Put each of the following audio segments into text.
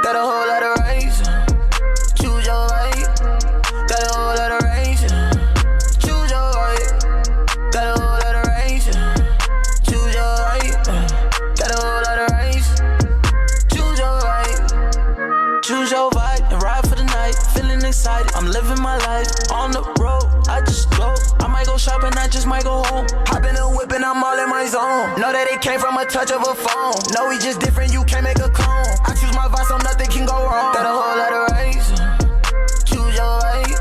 got a whole lot of race. Choose your right, got a whole lot of race. Choose your right, got a whole lot of race. Choose your right, got a whole lot of race. Choose your right, choose your vibe and ride for the night. Feeling excited, I'm living my life on the road. I just go, I might go shopping, I just might go home. Hop in the whip and I'm all in my zone. Know that it came from a touch of a phone. No, we just different, you can't make a clone. I choose my vibe so nothing can go wrong. Got a whole lot of race. Choose your right.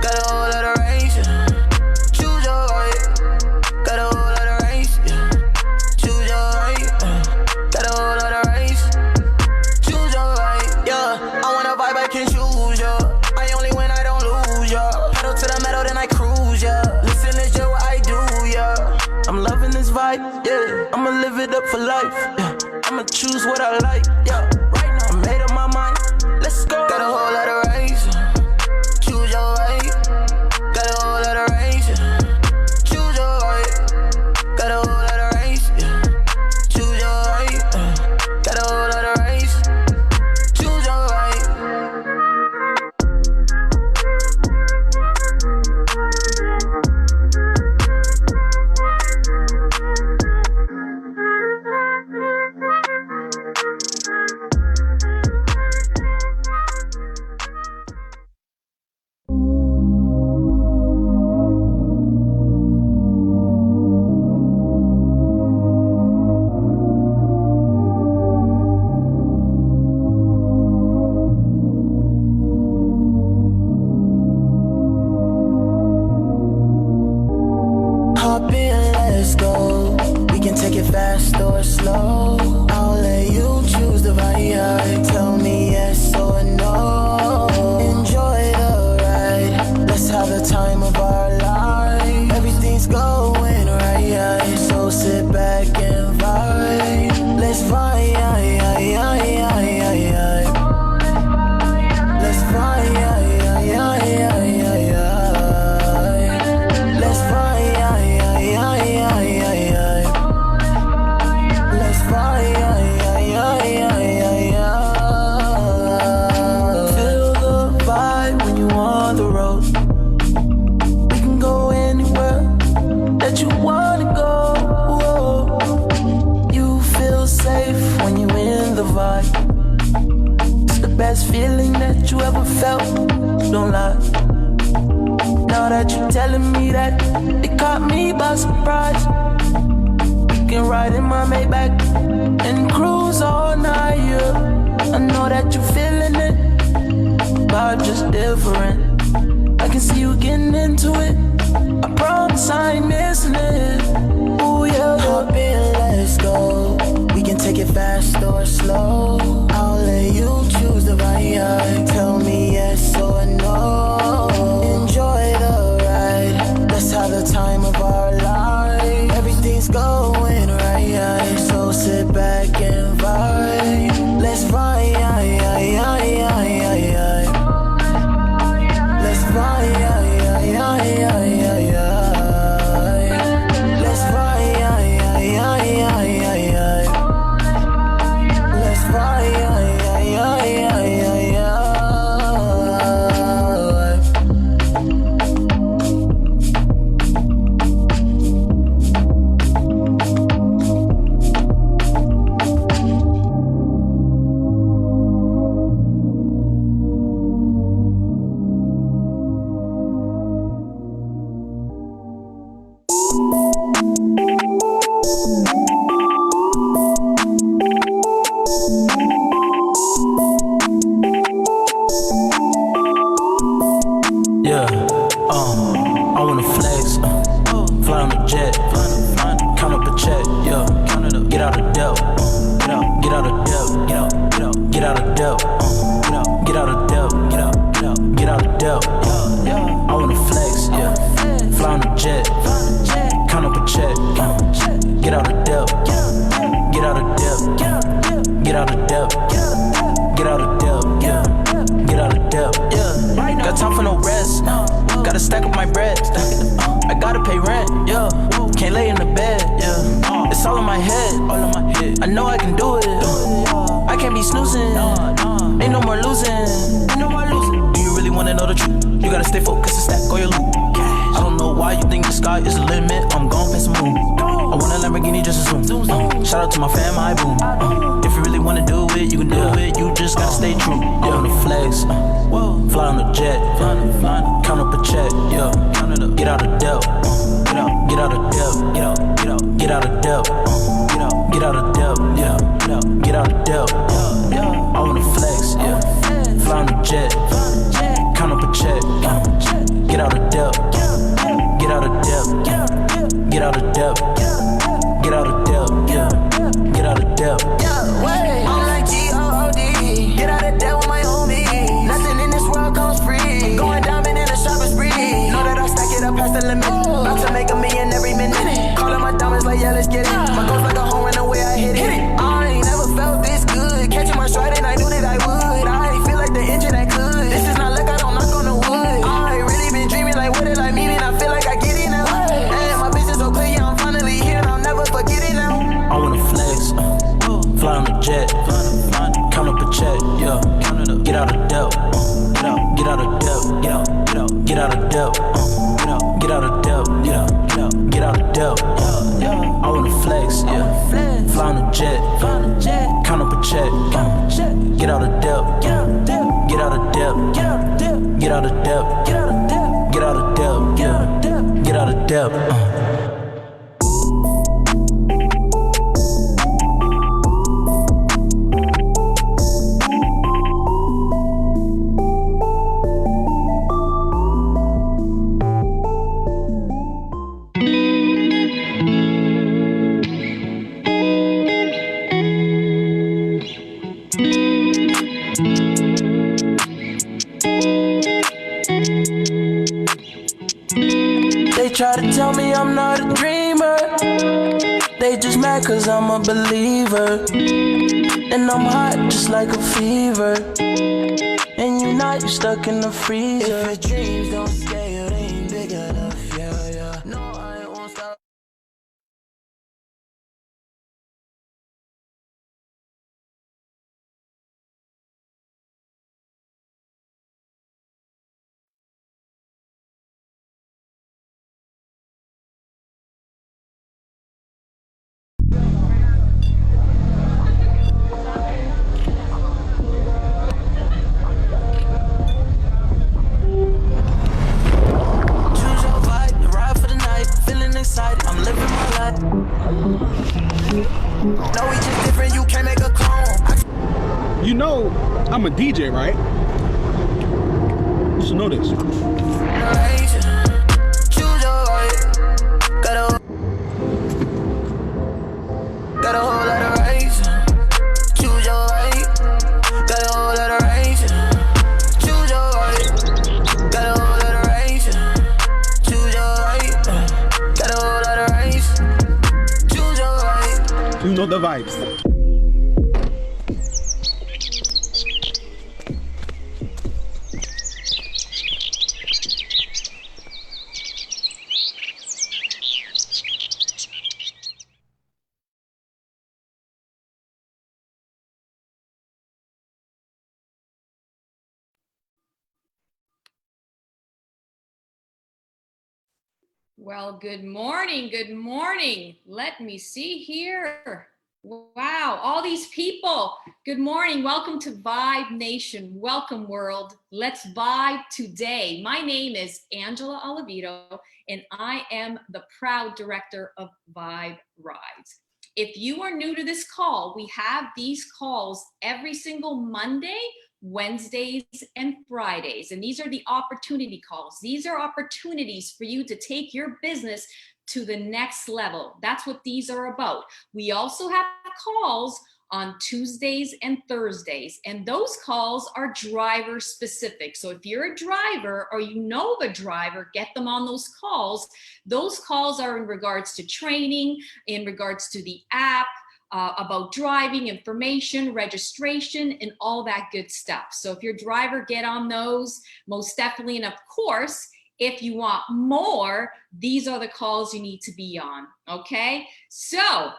Got a whole lot of race. Choose your right. Got a whole lot of race. Choose your right. Got a whole lot of race. Choose your right. Yeah, I want a vibe I can choose, yeah. I only win, I don't lose, yeah. Pedal to the metal, then I cruise, yeah. Listen to just what I do, yeah. I'm loving this vibe, yeah. I'ma live it up for life, yeah. I'ma choose what I like, yeah. Right now, I made up my mind, let's go. Got a whole lot of race. Choose your right. Got a whole lot of race. Choose your right. Got a whole lot of race, yeah. Choose your right. Got a whole lot of race. Choose your right. Hop in, let's go. We can take it fast or slow. I'll let you choose the vibe. Tell me yes or no. Enjoy the ride. Let's have the time of our life. Everything's going right, so sit back and vibe. Let's vibe. Let's vibe. Let's vibe. Let's vibe. Feel the vibe when you on the road. We can go anywhere that you wanna go. You feel safe when you in the vibe. It's the best feeling that you ever felt. Don't lie. Now that you're telling me that, it caught me by surprise. We can ride in my Maybach and cruise all night, yeah. I know that you're feeling it, vibe just different. I can see you getting into it. I promise I ain't missing it. Ooh, yeah. Hop in, let's go. We can take it fast or slow. I'll let you choose the vibe. Tell me yes or no. Enjoy the ride. Let's have the time of our life. Everything's going right, so sit back and vibe. Let's vibe. Let's vibe. Let's vibe. Let's vibe. Yeah, I wanna flex, fly on a jet, count up a check, yeah, get out of debt, get out of debt, get out of debt, get out of debt, get out of debt. I wanna flex, yeah, fly on a jet, count up a check, get out of debt, get out of debt, get out of debt, get out of debt, yeah, get out of debt, yeah. Got time for no rest, gotta stack up my bread, I gotta pay rent, yeah, can't lay in the bed, yeah, it's all in my head, I know I can do it, I can't be be snoozing. Ain't no more losing. Ain't no more losing. Do you really wanna know the truth? You gotta stay focused and stack all your loot. I don't know why you think the sky is the limit. I'm gon' past the moon. I want a Lamborghini just to zoom. Shout out to my fam, I boom. If you really wanna do it, you can do it. You just gotta stay true. I wanna flex, fly on a jet, count up a check, yeah. Get out of debt, get out of debt, get out of debt, get out of debt, yeah. Get out of debt, I wanna flex, yeah. Fly on a jet, count up a check, get out of debt, get out of debt, get out of debt, get out of debt, yeah. Get out of debt. I'm like G-O-O-D. Get out of debt with my homie. Nothing in this world comes free. Going diamond in a shopping spree. Know that I stack it up past the limit. About to make a million every minute. Calling my diamonds like, yeah, let's get it. My goals like a home run the way I hit it. I ain't never felt this good. Catching my stride and I knew that I would. I feel like the engine that could. This is not luck, I don't knock on the wood. I ain't really been dreaming like what it like meaning. I feel like I get it now. And my business so clear, yeah, I'm finally here and I'll never forget it now. I wanna flex, fly on a jet, count up a check, yeah. Get out of debt, get out of debt, get out of debt, get out of debt, get out of debt. I wanna flex, yeah. Fly on a jet, count up a check, get out of debt, get out of debt, get out of debt, get out of debt, yeah. Get out of debt. Try to tell me I'm not a dreamer. They just mad cause I'm a believer. And I'm hot just like a fever. And you not, you stuck in the freezer. If your dreams don't scale, they ain't big enough, yeah. No, I won't stop. No, we just different, you can't make a clone. You know, I'm a DJ, right? You should know this. Choose your right. Got a whole lot of rights. Choose your right. Got a whole lot of rights. Choose your right. Got a whole lot of rights. Choose your right. Got a whole lot of rights. Choose your right. You know the vibes. Well, good morning. Good morning. Let me see here. Wow, all these people. Good morning. Welcome to Vibe Nation. Welcome, world. Let's vibe today. My name is Angela Oliveto, and I am the proud director of Vibe Rides. If you are new to this call, we have these calls every single Monday, Wednesdays, and Fridays. And these are the opportunity calls. These are opportunities for you to take your business to the next level. That's what these are about. We also have calls on Tuesdays and Thursdays, and those calls are driver specific. So if you're a driver or you know of a driver, get them on those calls. Those calls are in regards to training, in regards to the app, about driving information, registration, and all that good stuff. So if you're a driver, get on those, most definitely. And of course, if you want more, these are the calls you need to be on, okay? So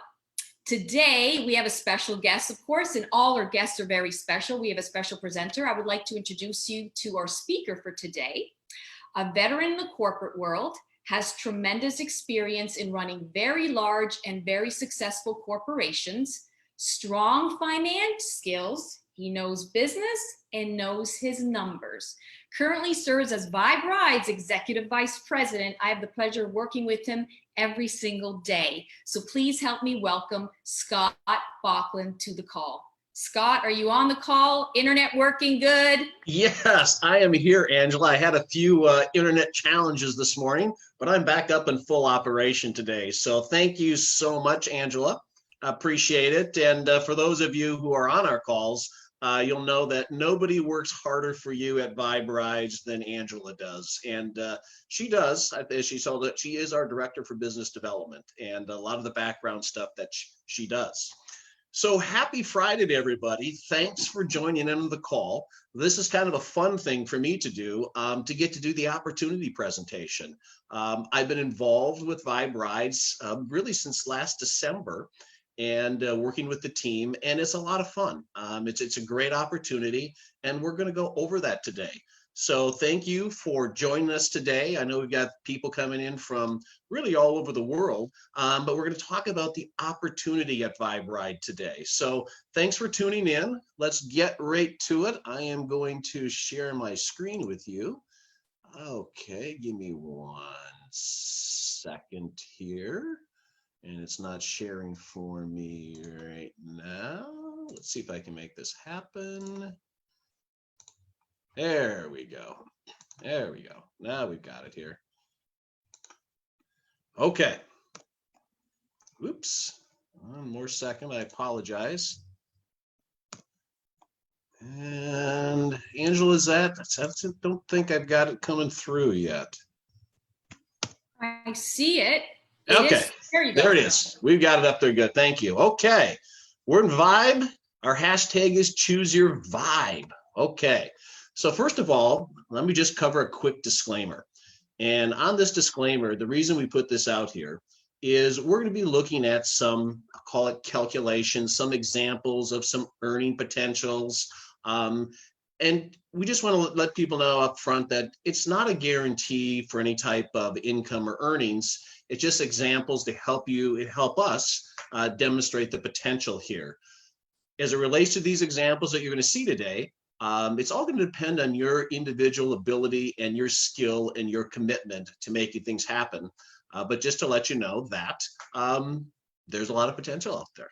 Today, we have a special guest, of course, and all our guests are very special. We have a special presenter. I would like to introduce you to our speaker for today. A veteran in the corporate world, has tremendous experience in running very large and very successful corporations, strong finance skills, he knows business and knows his numbers. Currently serves as Vibe Ride's Executive Vice President. I have the pleasure of working with him every single day. So please help me welcome Scott Bocklund to the call. Scott, are you on the call? Internet working good? Yes, I am here, Angela. I had a few internet challenges this morning, but I'm back up in full operation today. So thank you so much, Angela. I appreciate it. And for those of you who are on our calls, you'll know that nobody works harder for you at Vibe Rides than Angela does. And she does, as she told it, she is our Director for Business Development and a lot of the background stuff that she does. So happy Friday to everybody. Thanks for joining in on the call. This is kind of a fun thing for me to do, to get to do the opportunity presentation. I've been involved with Vibe Rides really since last December and working with the team, and it's a lot of fun. It's a great opportunity, and we're gonna go over that today. So thank you for joining us today. I know we've got people coming in from really all over the world, but we're going to talk about the opportunity at Vibe Ride today. So thanks for tuning in. Let's get right to it. I am going to share my screen with you. Okay, give me 1 second here. And it's not sharing for me right now. Let's see if I can make this happen. There we go. There we go. Now we've got it here. Okay. Oops. 1 more second. I apologize. And Angela, I don't think I've got it coming through yet. I see it. Okay. There you go. There it is. We've got it up there. Good. Thank you. Okay. We're in Vibe. Our hashtag is Choose Your Vibe. Okay. So first of all, let me just cover a quick disclaimer. And on this disclaimer, the reason we put this out here is we're going to be looking at some, I'll call it calculations, some examples of some earning potentials. And we just want to let people know up front that it's not a guarantee for any type of income or earnings. It's just examples to help us demonstrate the potential here. As it relates to these examples that you're going to see today, it's all going to depend on your individual ability and your skill and your commitment to making things happen. But just to let you know that there's a lot of potential out there.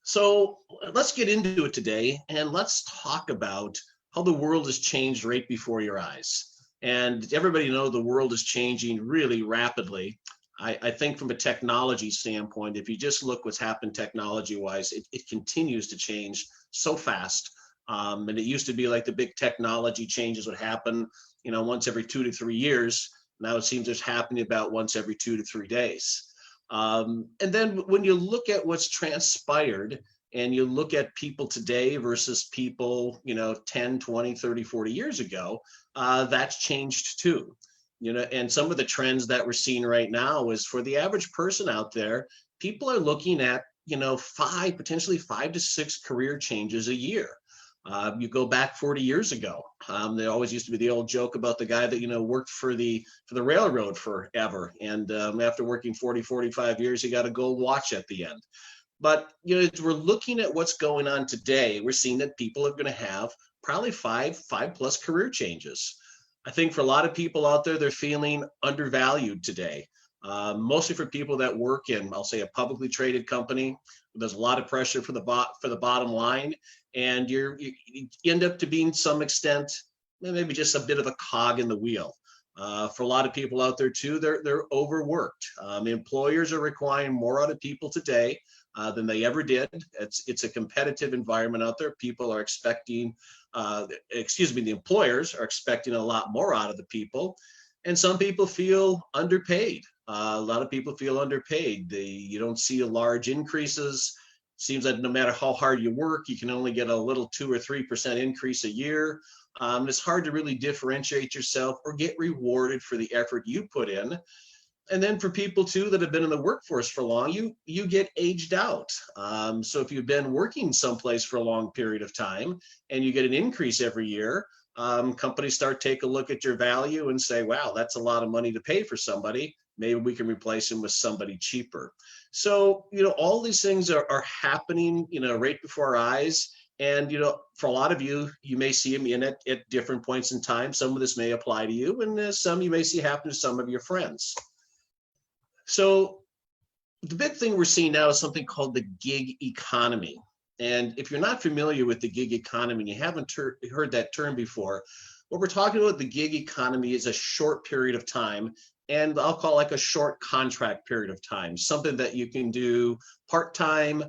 So let's get into it today, and let's talk about how the world has changed right before your eyes. And everybody knows the world is changing really rapidly. I think from a technology standpoint, if you just look what's happened technology-wise, it continues to change so fast. And it used to be like the big technology changes would happen, once every 2 to 3 years. Now it seems it's happening about once every 2 to 3 days. And then when you look at what's transpired and you look at people today versus people, 10, 20, 30, 40 years ago, that's changed too. And some of the trends that we're seeing right now is for the average person out there, people are looking at, potentially 5 to 6 career changes a year. You go back 40 years ago, there always used to be the old joke about the guy that, worked for the railroad forever. And after working 40, 45 years, he got a gold watch at the end. But, as we're looking at what's going on today, we're seeing that people are going to have probably five plus career changes. I think for a lot of people out there, they're feeling undervalued today. Mostly for people that work in, I'll say, a publicly traded company. There's a lot of pressure for the bottom line, and you end up to being some extent, maybe just a bit of a cog in the wheel. For a lot of people out there too, they're overworked. Employers are requiring more out of people today than they ever did. It's a competitive environment out there. People are expecting, the employers are expecting a lot more out of the people. And some people feel underpaid. A lot of people feel underpaid. You don't see large increases. Seems that no matter how hard you work, you can only get a little 2 or 3% increase a year. It's hard to really differentiate yourself or get rewarded for the effort you put in. And then for people too that have been in the workforce for long, you get aged out. So if you've been working someplace for a long period of time and you get an increase every year, companies start take a look at your value and say, wow, that's a lot of money to pay for somebody. Maybe we can replace them with somebody cheaper. So, all these things are happening, right before our eyes. And, for a lot of you, you may see them at different points in time. Some of this may apply to you, and some you may see happen to some of your friends. So the big thing we're seeing now is something called the gig economy. And if you're not familiar with the gig economy, you haven't heard that term before, what we're talking about, the gig economy, is a short period of time. And I'll call it like a short contract period of time, something that you can do part-time.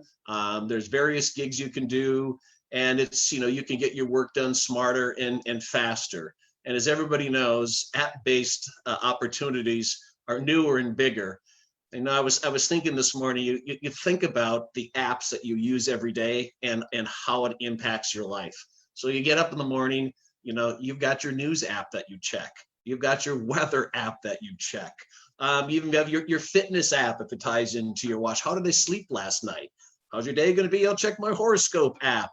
There's various gigs you can do. And it's, you can get your work done smarter and faster. And as everybody knows, app-based opportunities are newer and bigger. And I was thinking this morning, you think about the apps that you use every day and how it impacts your life. So you get up in the morning, you've got your news app that you check. You've got your weather app that you check. You even have your fitness app if it ties into your watch. How did I sleep last night? How's your day going to be? I'll check my horoscope app.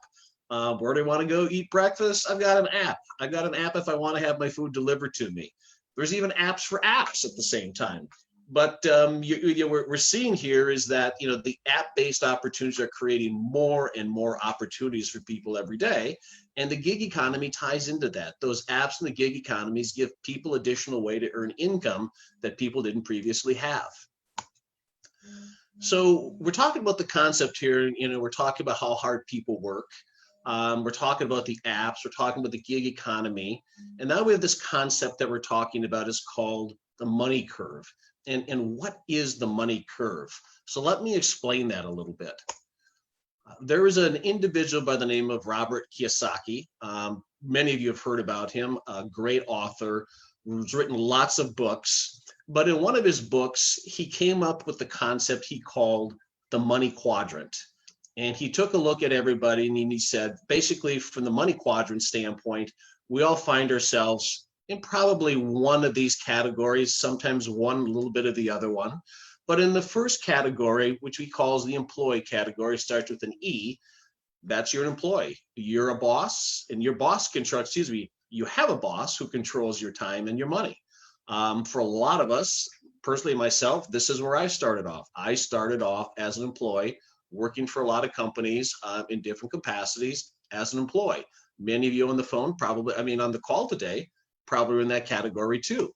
Where do I want to go eat breakfast? I've got an app. I've got an app if I want to have my food delivered to me. There's even apps for apps at the same time. But we're seeing here is that the app-based opportunities are creating more and more opportunities for people every day, and the gig economy ties into that. Those apps and the gig economies give people additional way to earn income that people didn't previously have. So we're talking about the concept here. We're talking about how hard people work. We're talking about the apps. We're talking about the gig economy, and now we have this concept that we're talking about is called the money curve. And what is the money curve? So let me explain that a little bit. There is an individual by the name of Robert Kiyosaki. Many of you have heard about him, a great author who's written lots of books. But in one of his books, he came up with the concept he called the money quadrant. And he took a look at everybody and he said, basically from the money quadrant standpoint, we all find ourselves in probably one of these categories, sometimes one, a little bit of the other one. But in the first category, which we call the employee category, starts with an E, that's your employee. You're a boss, and your boss you have a boss who controls your time and your money. For a lot of us, personally myself, this is where I started off. I started off as an employee, working for a lot of companies in different capacities as an employee. Many of you on the phone on the call today, probably in that category too.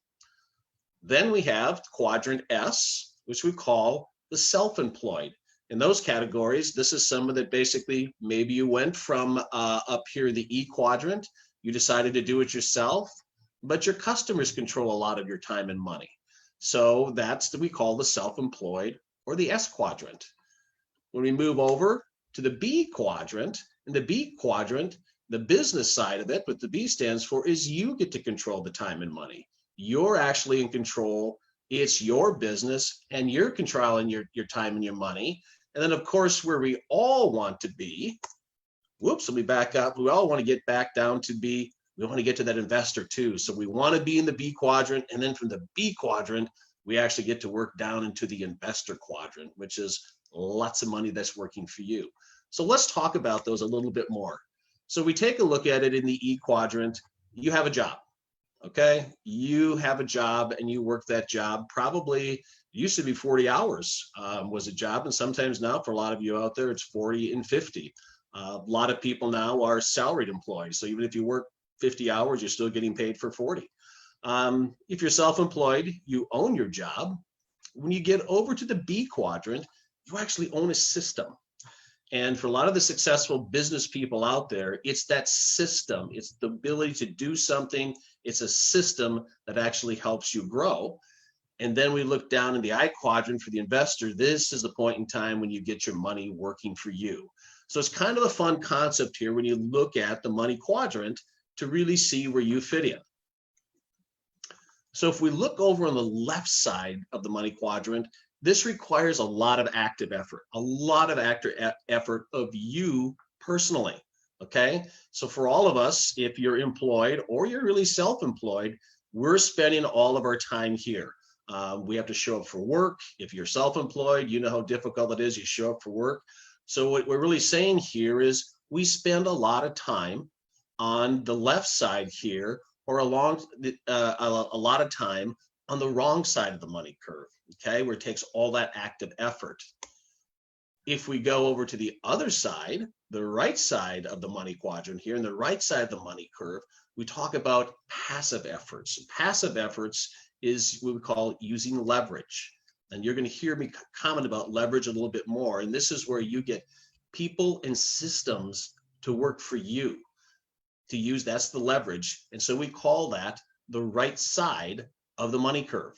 Then we have quadrant S, which we call the self-employed. In those categories, this is someone that basically maybe you went from up here, the E quadrant, you decided to do it yourself, but your customers control a lot of your time and money. So that's what we call the self-employed or the S quadrant. When we move over to the B quadrant, in the B quadrant, the business side of it, what the B stands for, is you get to control the time and money. You're actually in control. It's your business and you're controlling your time and your money. And then of course, where we all want to be, let me back up. We all want to get back down to B. We want to get to that investor too. So we want to be in the B quadrant. And then from the B quadrant, we actually get to work down into the investor quadrant, which is lots of money that's working for you. So let's talk about those a little bit more. So we take a look at it in the E quadrant. You have a job, okay? You have a job and you work that job. Probably used to be 40 hours was a job. And sometimes now for a lot of you out there, it's 40 and 50. A lot of people now are salaried employees. So even if you work 50 hours, you're still getting paid for 40. If you're self-employed, you own your job. When you get over to the B quadrant, you actually own a system. And for a lot of the successful business people out there, it's that system. It's the ability to do something. It's a system that actually helps you grow. And then we look down in the I quadrant for the investor. This is the point in time when you get your money working for you. So it's kind of a fun concept here when you look at the money quadrant to really see where you fit in. So if we look over on the left side of the money quadrant, this requires a lot of active effort, effort of you personally, okay? So for all of us, if you're employed or you're really self-employed, we're spending all of our time here. We have to show up for work. If you're self-employed, you know how difficult it is. You show up for work. So what we're really saying here is we spend a lot of time on the left side here, or a lot of time on the wrong side of the money curve, okay, where it takes all that active effort. If we go over to the other side, the right side of the money quadrant here, and the right side of the money curve, we talk about passive efforts. Passive efforts is what we call using leverage. And you're going to hear me comment about leverage a little bit more. And this is where you get people and systems to work for you, to use, that's the leverage. And so we call that the right side of the money curve.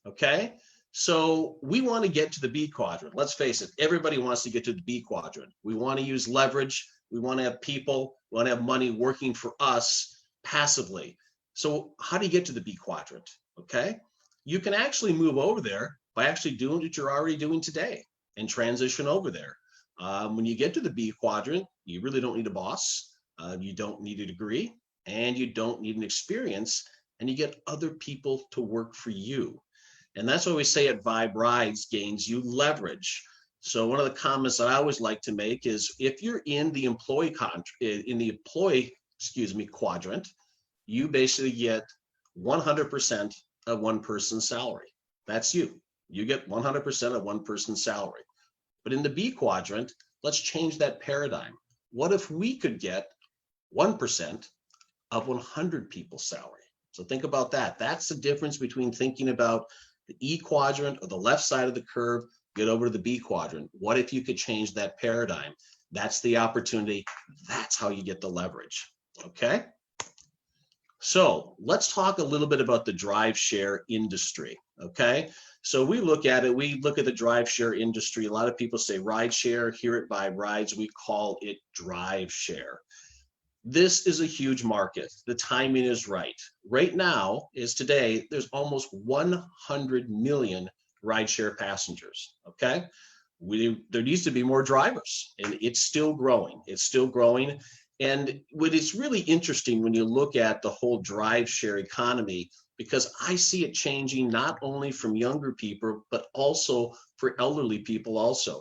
Okay, so we want to get to the B quadrant. Let's face it, everybody wants to get to the B quadrant. We want to use leverage. We want to have people, we want to have money working for us passively. So how do you get to the B quadrant? Okay, you can actually move over there by actually doing what you're already doing today and transition over there. When you get to the B quadrant, you really don't need a boss. You don't need a degree, and you don't need an experience, and you get other people to work for you. And that's why we say at Vibe Rides gains you leverage. So one of the comments that I always like to make is if you're in the employee quadrant, you basically get 100% of one person's salary. That's you. You get 100% of one person's salary. But in the B quadrant, let's change that paradigm. What if we could get 1% of 100 people's salary? So think about that. That's the difference between thinking about the E quadrant or the left side of the curve, get over to the B quadrant. What if you could change that paradigm? That's the opportunity. That's how you get the leverage. Okay. So let's talk a little bit about the drive share industry. Okay. So we look at it, we look at the drive share industry. A lot of people say ride share. Here at Vibe Rides, we call it drive share. This is a huge market. The timing is right. Right now is today, there's almost 100 million rideshare passengers, okay? There needs to be more drivers, and it's still growing. It's still growing. And what is really interesting when you look at the whole drive share economy, because I see it changing not only from younger people, but also for elderly people also.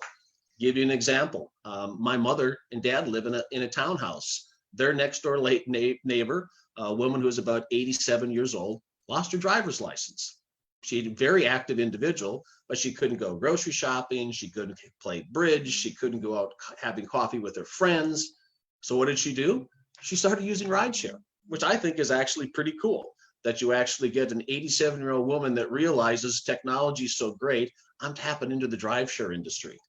Give you an example. My mother and dad live in a townhouse. Their next door neighbor, a woman who was about 87 years old, lost her driver's license. She's a very active individual, but she couldn't go grocery shopping. She couldn't play bridge. She couldn't go out having coffee with her friends. So what did she do? She started using rideshare, which I think is actually pretty cool, that you actually get an 87-year-old woman that realizes technology is so great, I'm tapping into the drive share industry.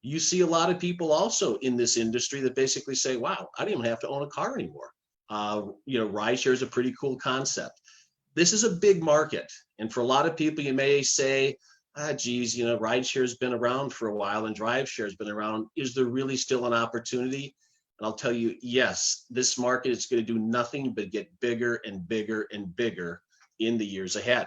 You see a lot of people also in this industry that basically say, wow, I don't even have to own a car anymore. Rideshare is a pretty cool concept. This is a big market. And for a lot of people, you may say, geez, rideshare has been around for a while and drive share has been around. Is there really still an opportunity? And I'll tell you, yes, this market is going to do nothing but get bigger and bigger and bigger in the years ahead.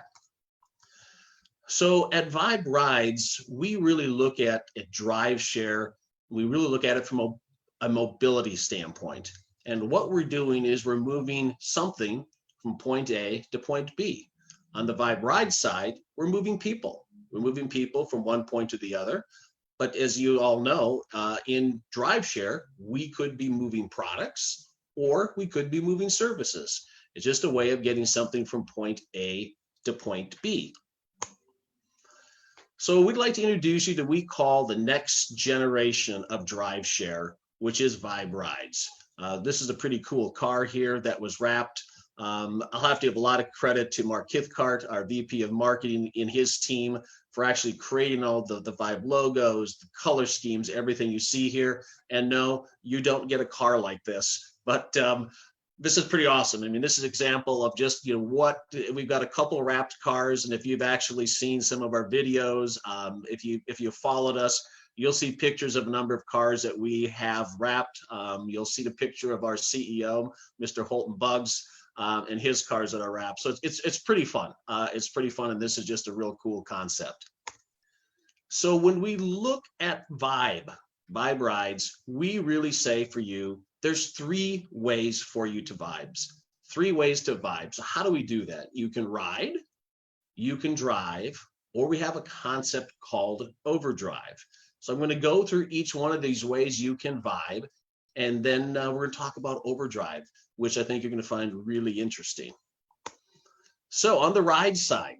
So at Vibe Rides, we really look at drive share. We really look at it from a mobility standpoint. And what we're doing is we're moving something from point A to point B. On the Vibe Ride side, we're moving people. We're moving people from one point to the other. But as you all know, in drive share, we could be moving products or we could be moving services. It's just a way of getting something from point A to point B. So we'd like to introduce you to what we call the next generation of drive share, which is Vibe Rides. This is a pretty cool car here that was wrapped. I'll have to give a lot of credit to Mark Kithcart, our VP of marketing, in his team for actually creating all the Vibe logos, the color schemes, everything you see here. And no, you don't get a car like this, but this is pretty awesome. I mean, this is an example of just, what we've got a couple wrapped cars. And if you've actually seen some of our videos, if you followed us, you'll see pictures of a number of cars that we have wrapped. You'll see the picture of our CEO, Mr. Holton Buggs, and his cars that are wrapped. So it's pretty fun. It's pretty fun. And this is just a real cool concept. So when we look at Vibe Rides, we really say for you, there's 3 ways for you to vibes, 3 ways to vibe. So how do we do that? You can ride, you can drive, or we have a concept called overdrive. So I'm going to go through each one of these ways you can vibe, and then we're going to talk about overdrive, which I think you're going to find really interesting. So on the ride side,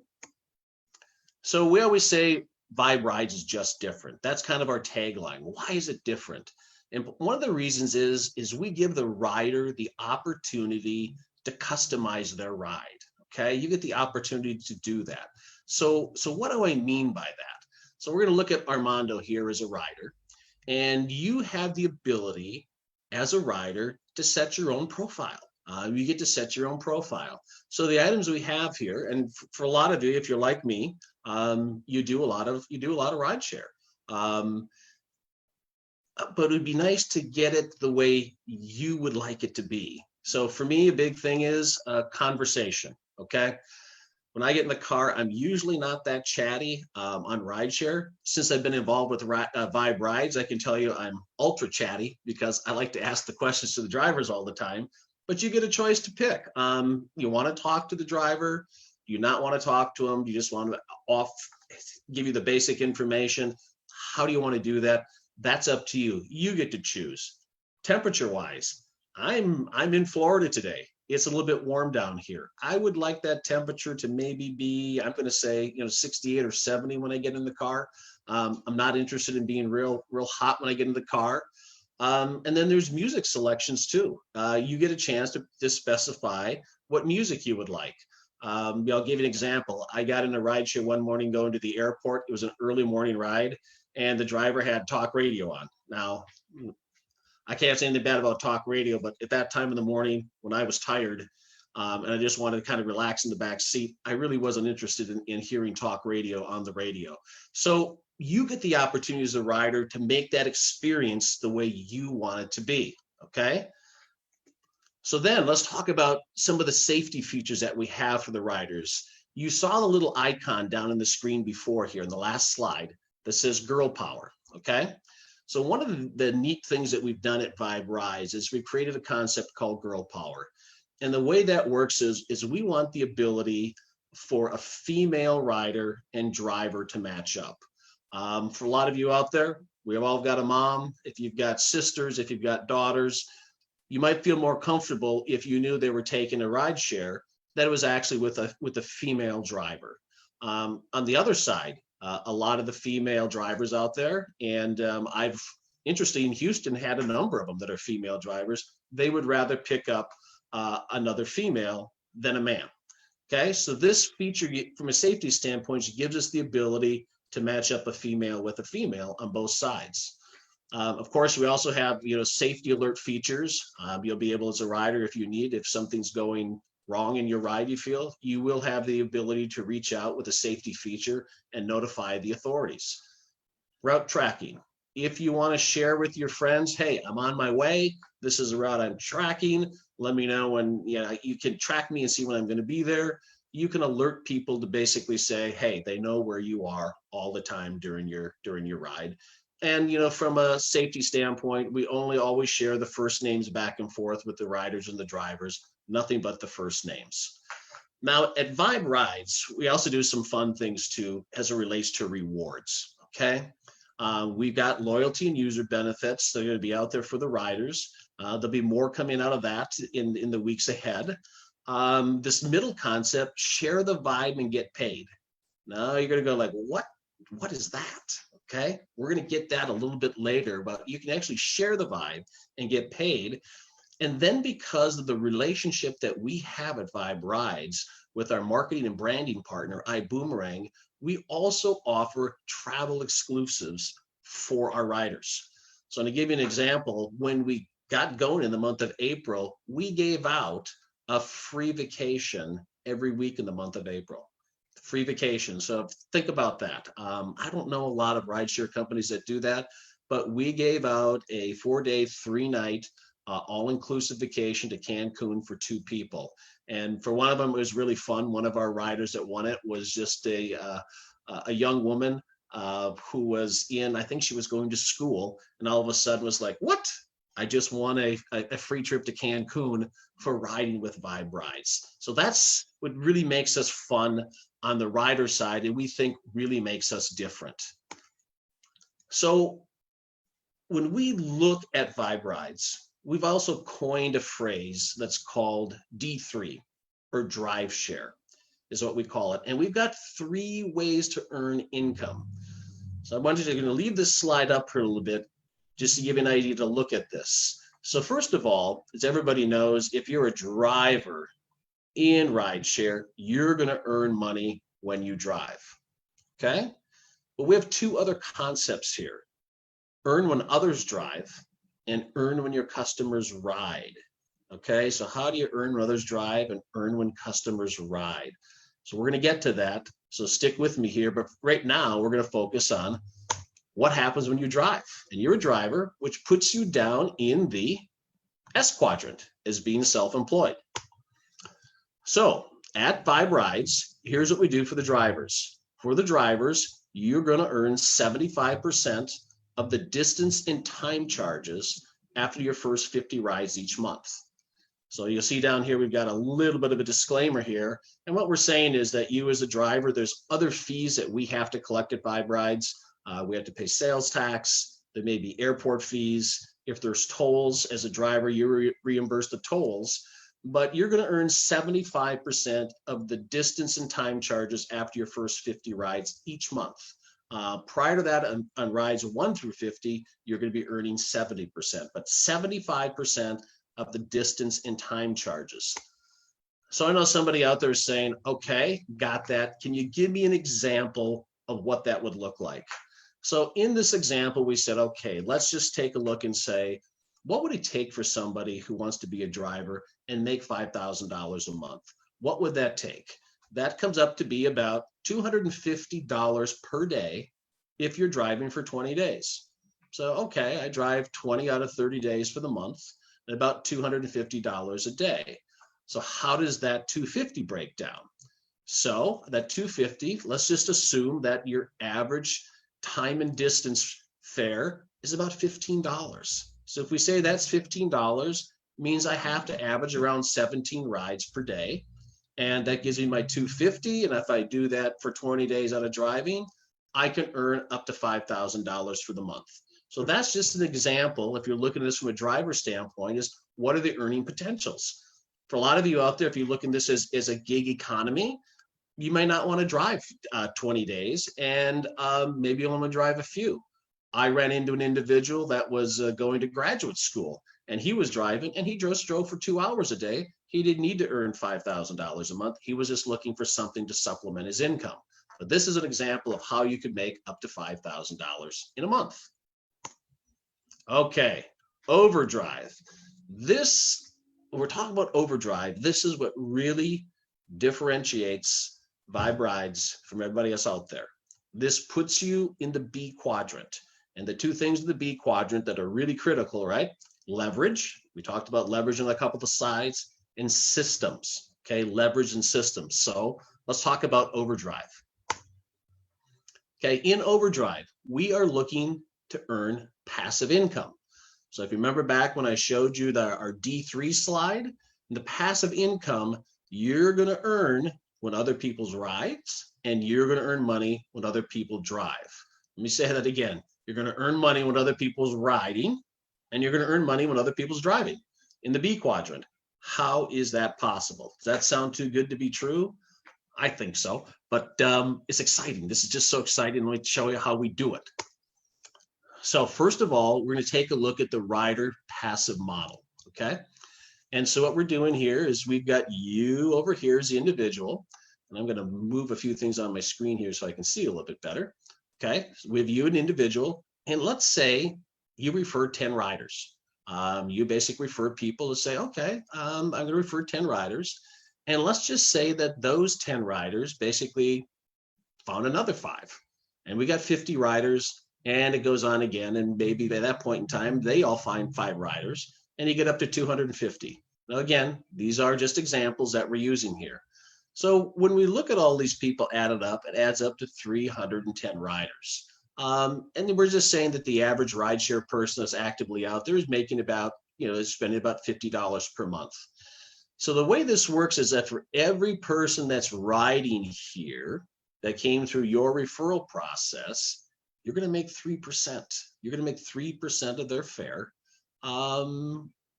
so we always say Vibe Rides is just different. That's kind of our tagline. Why is it different? And one of the reasons is we give the rider the opportunity to customize their ride. Okay, you get the opportunity to do that. So what do I mean by that? So we're going to look at Armando here as a rider, and you have the ability as a rider to set your own profile. You get to set your own profile. So the items we have here, and for a lot of you, if you're like me, you do a lot of ride share. But it would be nice to get it the way you would like it to be. So for me, a big thing is conversation. Okay. When I get in the car, I'm usually not that chatty on rideshare. Since I've been involved with Vibe Rides, I can tell you I'm ultra chatty because I like to ask the questions to the drivers all the time. But you get a choice to pick. You want to talk to the driver? Do you not want to talk to them? Do you just want to give you the basic information? How do you want to do that? That's up to you. You get to choose. Temperature-wise, I'm in Florida today. It's a little bit warm down here. I would like that temperature to maybe be, I'm going to say, 68 or 70 when I get in the car. I'm not interested in being real hot when I get in the car. And then there's music selections too. You get a chance to specify what music you would like. I'll give you an example. I got in a rideshare one morning going to the airport. It was an early morning ride, and the driver had talk radio on. Now, I can't say anything bad about talk radio, but at that time in the morning when I was tired and I just wanted to kind of relax in the back seat, I really wasn't interested in hearing talk radio on the radio. So you get the opportunity as a rider to make that experience the way you want it to be, okay? So then let's talk about some of the safety features that we have for the riders. You saw the little icon down on the screen before here in the last slide that says girl power, okay? So one of the neat things that we've done at Vibe Rides is we've created a concept called girl power. And the way that works is we want the ability for a female rider and driver to match up. For a lot of you out there, we've all got a mom. If you've got sisters, if you've got daughters, you might feel more comfortable if you knew they were taking a ride share that it was actually with a female driver. On the other side, a lot of the female drivers out there, and I've, interestingly, in Houston, had a number of them that are female drivers. They would rather pick up another female than a man. Okay, so this feature, from a safety standpoint, gives us the ability to match up a female with a female on both sides. Of course, we also have safety alert features. You'll be able, as a rider, if something's going wrong in your ride, you will have the ability to reach out with a safety feature and notify the authorities. Route tracking. If you want to share with your friends, hey, I'm on my way, this is a route I'm tracking, let me know when, you can track me and see when I'm going to be there. You can alert people to basically say, hey, they know where you are all the time during your ride. And from a safety standpoint, we only always share the first names back and forth with the riders and the drivers, nothing but the first names. Now at Vibe Rides, we also do some fun things too as it relates to rewards, okay? We've got loyalty and user benefits. They're going to be out there for the riders. There'll be more coming out of that in the weeks ahead. This middle concept, share the vibe and get paid. Now you're going to go like, what is that? Okay, we're going to get that a little bit later, but you can actually share the vibe and get paid. And then because of the relationship that we have at Vibe Rides with our marketing and branding partner, iBoomerang, we also offer travel exclusives for our riders. So I'm going to give you an example. When we got going in the month of April, we gave out a free vacation every week in the month of April. Free vacation. So think about that. I don't know a lot of rideshare companies that do that, but we gave out a 4-day, 3-night all-inclusive vacation to Cancun for 2 people. And for one of them, it was really fun. One of our riders that won it was just a young woman who was I think she was going to school, and all of a sudden was like, what? I just won a free trip to Cancun for riding with Vibe Rides. So that's what really makes us fun. on the rider side that we think really makes us different. So when we look at Vibe Rides, we've also coined a phrase that's called D3, or drive share is what we call it. And we've got 3 ways to earn income. So I wanted to leave this slide up for a little bit just to give you an idea to look at this. So first of all, as everybody knows, if you're a driver in rideshare, you're going to earn money when you drive. Okay? But we have 2 other concepts here. Earn when others drive and earn when your customers ride. Okay, so how do you earn when others drive and earn when customers ride? So we're going to get to that. So stick with me here. But right now, we're going to focus on what happens when you drive. And you're a driver, which puts you down in the S quadrant as being self-employed. So at Vibe Rides, here's what we do for the drivers. For the drivers, you're going to earn 75% of the distance and time charges after your first 50 rides each month. So you'll see down here, we've got a little bit of a disclaimer here. And what we're saying is that you as a driver, there's other fees that we have to collect at Vibe Rides. We have to pay sales tax. There may be airport fees. If there's tolls, as a driver, you're reimbursed the tolls. But you're going to earn 75% of the distance and time charges after your first 50 rides each month. Prior to that, on rides 1 through 50, you're going to be earning 70%, but 75% of the distance and time charges. So I know somebody out there is saying, okay, got that. Can you give me an example of what that would look like? So in this example, we said, okay, let's just take a look and say, what would it take for somebody who wants to be a driver and make $5,000 a month? What would that take? That comes up to be about $250 per day if you're driving for 20 days. So, okay, I drive 20 out of 30 days for the month, and about $250 a day. So how does that $250 break down? So that $250, let's just assume that your average time and distance fare is about $15. So if we say that's $15, means I have to average around 17 rides per day. And that gives me my $250. And if I do that for 20 days out of driving, I can earn up to $5,000 for the month. So that's just an example. If you're looking at this from a driver standpoint, is what are the earning potentials? For a lot of you out there, if you look at this as a gig economy, you may not want to drive 20 days, and maybe you want to drive a few. I ran into an individual that was going to graduate school, and he was driving, and he just drove for 2 hours a day. He didn't need to earn $5,000 a month. He was just looking for something to supplement his income. But this is an example of how you could make up to $5,000 in a month. Okay, overdrive. We're talking about overdrive. This is what really differentiates Vibe Rides from everybody else out there. This puts you in the B quadrant. And the 2 things in the B quadrant that are really critical, right? Leverage. We talked about leverage on a couple of the slides, and systems. Okay, leverage and systems. So let's talk about overdrive. Okay, in overdrive, we are looking to earn passive income. So if you remember back when I showed you our D3 slide, the passive income, you're going to earn when other people's rides, and you're going to earn money when other people drive. Let me say that again. You're going to earn money when other people's riding, and you're going to earn money when other people's driving in the B quadrant. How is that possible? Does that sound too good to be true? I think so, but it's exciting. This is just so exciting. Let me show you how we do it. So first of all, we're going to take a look at the rider passive model, okay? And so what we're doing here is we've got you over here as the individual, and I'm going to move a few things on my screen here so I can see a little bit better, okay? So we have you, an individual, and let's say you refer 10 riders. You basically refer people to say, okay, I'm going to refer 10 riders, and let's just say that those 10 riders basically found another 5, and we got 50 riders. And it goes on again, and maybe by that point in time, they all find 5 riders, and you get up to 250. Now, again, these are just examples that we're using here. So when we look at all these people added up, it adds up to 310 riders. And we're just saying that the average rideshare person that's actively out there is making about, is spending about $50 per month. So the way this works is that for every person that's riding here that came through your referral process, you're going to make 3%. You're going to make 3% of their fare,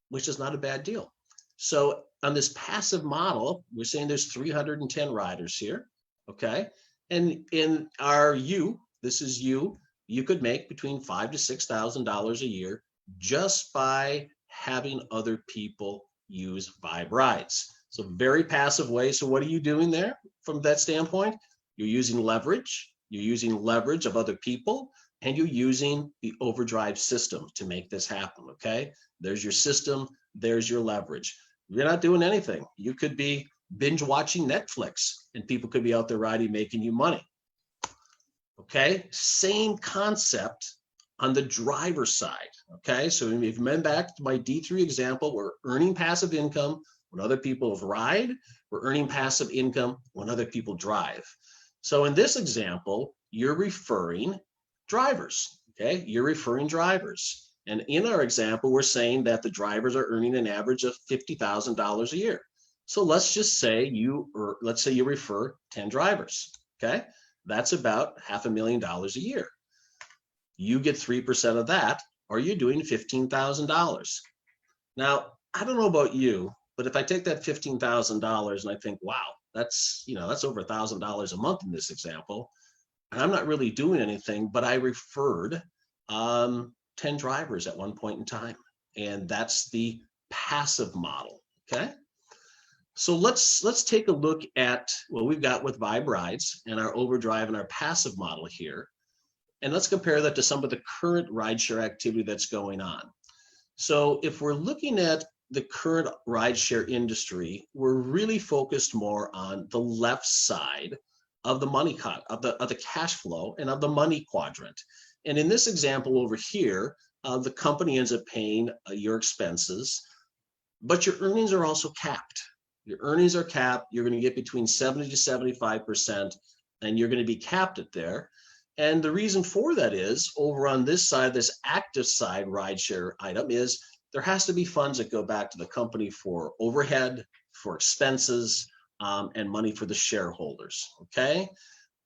which is not a bad deal. So on this passive model, we're saying there's 310 riders here, okay? And in our this is you could make between $5,000 to $6,000 a year just by having other people use Vibe Rides. So very passive way. So what are you doing there from that standpoint? You're using leverage. You're using leverage of other people, and you're using the overdrive system to make this happen, okay? There's your system. There's your leverage. You're not doing anything. You could be binge watching Netflix, and people could be out there riding, making you money. Okay, same concept on the driver side. Okay, so if you've been back to my D3 example, we're earning passive income when other people ride, we're earning passive income when other people drive. So in this example, you're referring drivers. Okay, you're referring drivers. And in our example, we're saying that the drivers are earning an average of $50,000 a year. So let's just say let's say you refer 10 drivers. Okay, that's about $500,000 a year. You get 3% of that, or you're doing $15,000. Now, I don't know about you, but if I take that $15,000 and I think, wow, that's over $1,000 a month in this example, and I'm not really doing anything, but I referred 10 drivers at one point in time, and that's the passive model. Okay, so let's take a look at what we've got with Vibe Rides and our overdrive and our passive model here. And let's compare that to some of the current rideshare activity that's going on. So if we're looking at the current rideshare industry, we're really focused more on the left side of the money of the cash flow and of the money quadrant. And in this example over here, the company ends up paying your expenses, but your earnings are also capped. Your earnings are capped. You're going to get between 70 to 75%, and you're going to be capped at there. And the reason for that is over on this side, this active side rideshare item is there has to be funds that go back to the company for overhead, for expenses, and money for the shareholders. Okay.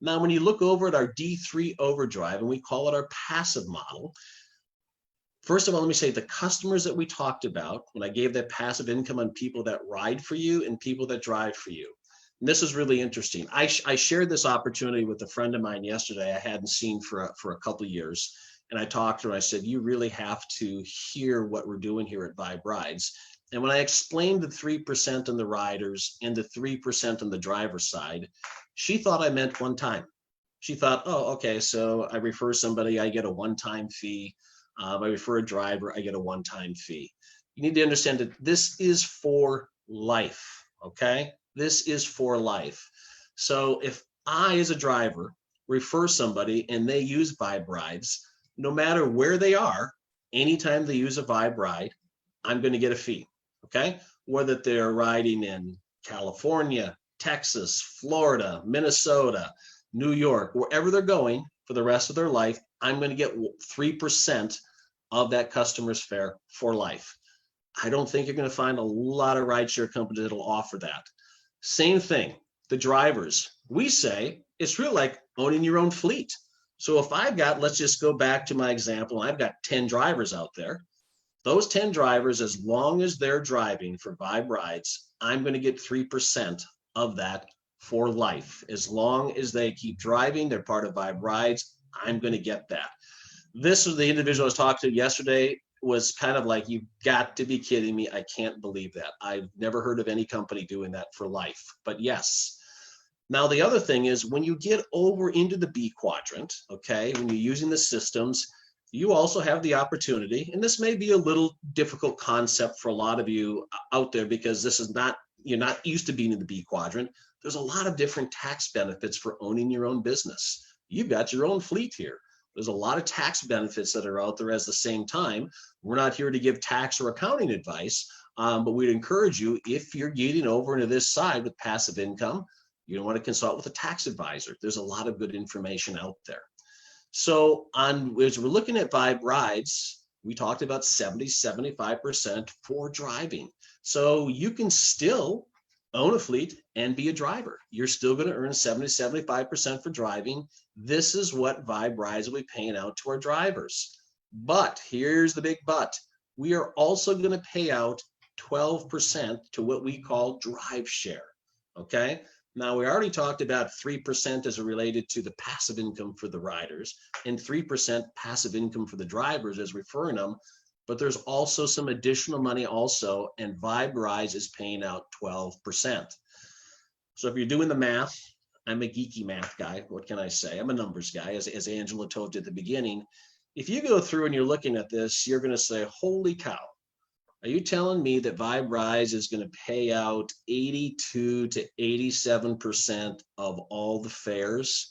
Now, when you look over at our D3 overdrive, and we call it our passive model, first of all, let me say the customers that we talked about when I gave that passive income on people that ride for you and people that drive for you. And this is really interesting. I shared this opportunity with a friend of mine yesterday I hadn't seen for a couple of years. And I talked to her, I said, you really have to hear what we're doing here at Vibe Rides. And when I explained the 3% on the riders and the 3% on the driver side, she thought I meant one time. She thought, oh, okay, so I refer somebody, I get a one-time fee. I refer a driver, I get a one-time fee. You need to understand that this is for life, okay? This is for life. So if I, as a driver, refer somebody and they use Vibe Rides, no matter where they are, anytime they use a Vibe Ride, I'm going to get a fee, okay? Whether they're riding in California, Texas, Florida, Minnesota, New York, wherever they're going for the rest of their life, I'm going to get 3% of that customer's fare for life. I don't think you're going to find a lot of rideshare companies that'll offer that. Same thing, the drivers. We say it's really like owning your own fleet. So if I've got, let's just go back to my example, I've got 10 drivers out there. Those 10 drivers, as long as they're driving for Vibe Rides, I'm going to get 3% of that for life. As long as they keep driving, they're part of Vibe Rides, I'm going to get that. This was the individual I was talking to yesterday, was kind of like, you've got to be kidding me. I can't believe that. I've never heard of any company doing that for life, but yes. Now, the other thing is when you get over into the B quadrant, okay, when you're using the systems, you also have the opportunity, and this may be a little difficult concept for a lot of you out there because this is not, you're not used to being in the B quadrant. There's a lot of different tax benefits for owning your own business. You've got your own fleet here. There's a lot of tax benefits that are out there at the same time. We're not here to give tax or accounting advice, but we'd encourage you, if you're getting over into this side with passive income, you don't want to consult with a tax advisor. There's a lot of good information out there. So as we're looking at Vibe Rides, we talked about 75% for driving. So you can still own a fleet and be a driver. You're still going to earn 75% for driving. This is what Vibe Rides will be paying out to our drivers. But here's the big but. We are also going to pay out 12% to what we call drive share. Okay. Now, we already talked about 3% as related to the passive income for the riders and 3% passive income for the drivers as referring them. But there's also some additional money also, and Vibe Rides is paying out 12%. So if you're doing the math, I'm a geeky math guy. What can I say? I'm a numbers guy, as Angela told you at the beginning. If you go through and you're looking at this, you're going to say, holy cow. Are you telling me that Vibe Rides is going to pay out 82 to 87% of all the fares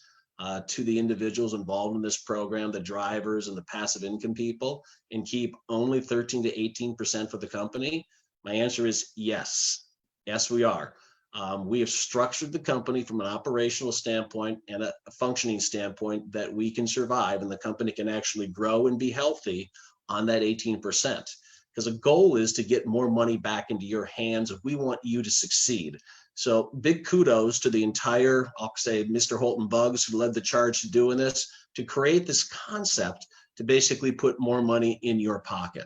to the individuals involved in this program, the drivers and the passive income people, and keep only 13 to 18% for the company? My answer is yes. Yes, we are. We have structured the company from an operational standpoint and a functioning standpoint that we can survive and the company can actually grow and be healthy on that 18%. Because the goal is to get more money back into your hands if we want you to succeed. So big kudos to the entire, I'll say, Mr. Holton Bugs, who led the charge to doing this, to create this concept to basically put more money in your pocket.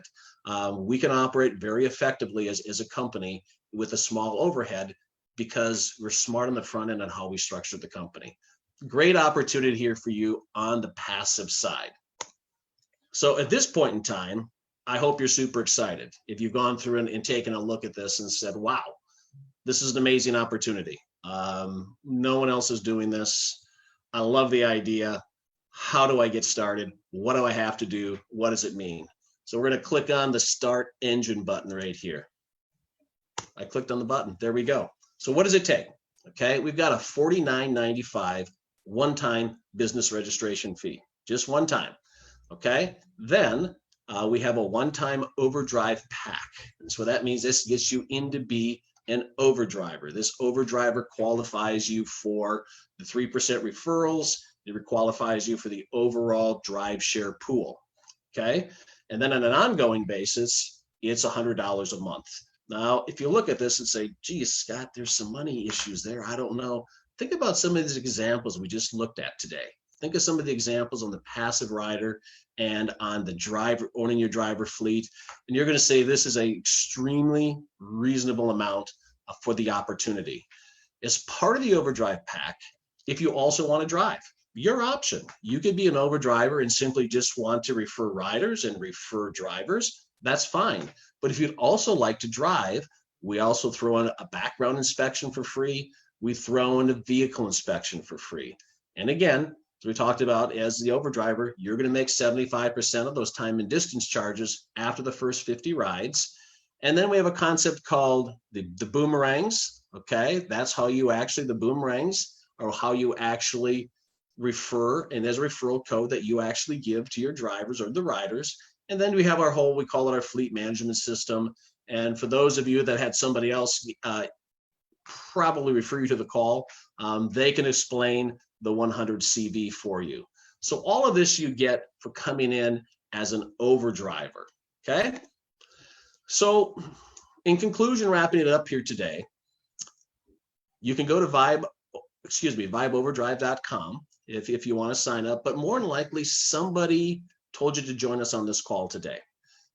We can operate very effectively as a company with a small overhead because we're smart on the front end on how we structure the company. Great opportunity here for you on the passive side. So at this point in time, I hope you're super excited. If you've gone through and taken a look at this and said, wow, this is an amazing opportunity. No one else is doing this. I love the idea. How do I get started? What do I have to do? What does it mean? So we're going to click on the Start Engine button right here. I clicked on the button. There we go. So what does it take? Okay, we've got a $49.95 one-time business registration fee. Just one time. Okay, then we have a one-time overdrive pack. And so that means this gets you in to be an overdriver. This overdriver qualifies you for the 3% referrals. It qualifies you for the overall drive share pool. Okay. And then on an ongoing basis, it's $100 a month. Now, if you look at this and say, geez, Scott, there's some money issues there. I don't know. Think about some of these examples we just looked at today. Think of some of the examples on the passive rider and on the driver, owning your driver fleet. And you're going to say this is an extremely reasonable amount for the opportunity. As part of the overdrive pack, if you also want to drive, your option. You could be an overdriver and simply just want to refer riders and refer drivers. That's fine. But if you'd also like to drive, we also throw in a background inspection for free. We throw in a vehicle inspection for free. And again, as we talked about, as the overdriver, you're going to make 75% of those time and distance charges after the first 50 rides. And then we have a concept called the boomerangs. Okay, that's how you actually, the boomerangs are how you actually refer, and there's a referral code that you actually give to your drivers or the riders. And then we have our whole, we call it our fleet management system. And for those of you that had somebody else probably refer you to the call, they can explain the 100 CV for you. So all of this you get for coming in as an overdriver. Okay. So in conclusion, wrapping it up here today, you can go to vibeoverdrive.com if you want to sign up, but more than likely somebody told you to join us on this call today.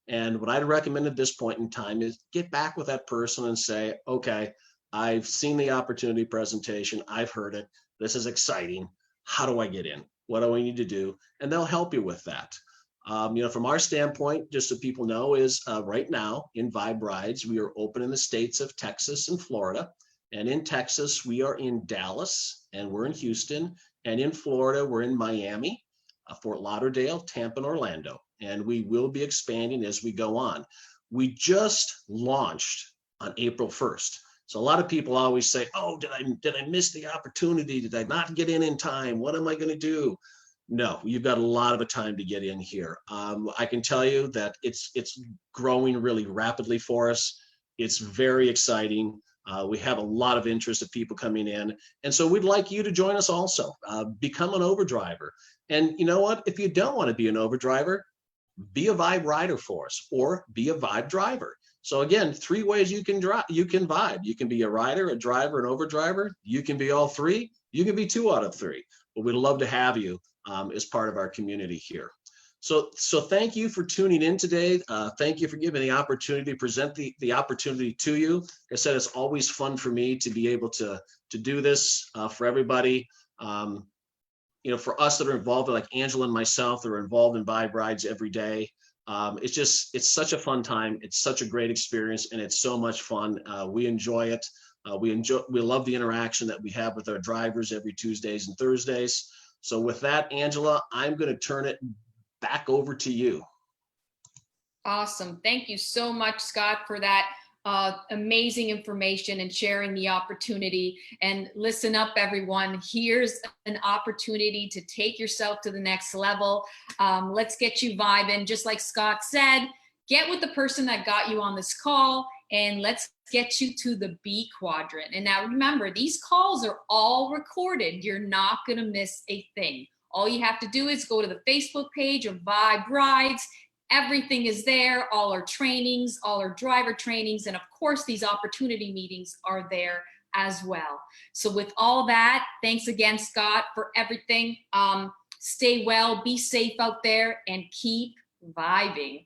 And what I'd recommend at this point in time is get back with that person and say, okay, I've seen the opportunity presentation. I've heard it. This is exciting. How do I get in? What do I need to do? And they'll help you with that. From our standpoint, just so people know, is right now in Vibe Rides, we are open in the states of Texas and Florida. And in Texas, we are in Dallas and we're in Houston. And in Florida, we're in Miami, Fort Lauderdale, Tampa, and Orlando. And we will be expanding as we go on. We just launched on April 1st. So a lot of people always say, oh, did I miss the opportunity? Did I not get in time? What am I going to do? No, you've got a lot of time to get in here. I can tell you that it's growing really rapidly for us. It's very exciting. We have a lot of interest of people coming in. And so we'd like you to join us also. Become an overdriver. And you know what? If you don't want to be an overdriver, be a Vibe rider for us or be a Vibe driver. So again, 3 ways you can drive, you can Vibe. You can be a rider, a driver, an overdriver. You can be all 3. You can be 2 out of 3. But we'd love to have you as part of our community here. So thank you for tuning in today. Thank you for giving the opportunity to present the opportunity to you. Like I said, it's always fun for me to be able to do this for everybody. You know, for us that are involved, like Angela and myself, that are involved in Vibe rides every day. It's such a fun time. It's such a great experience, and it's so much fun. We enjoy it. We love the interaction that we have with our drivers every Tuesdays and Thursdays. So with that, Angela, I'm going to turn it back over to you. Awesome. Thank you so much, Scott, for that amazing information and sharing the opportunity. And listen up, everyone. Here's an opportunity to take yourself to the next level. Let's get you vibing. Just like Scott said, get with the person that got you on this call, and let's get you to the B quadrant. And now remember, these calls are all recorded. You're not going to miss a thing. All you have to do is go to the Facebook page of Vibe Rides. Everything is there, all our trainings, all our driver trainings, and of course, these opportunity meetings are there as well. So with all that, thanks again, Scott, for everything. Stay well, be safe out there, and keep vibing.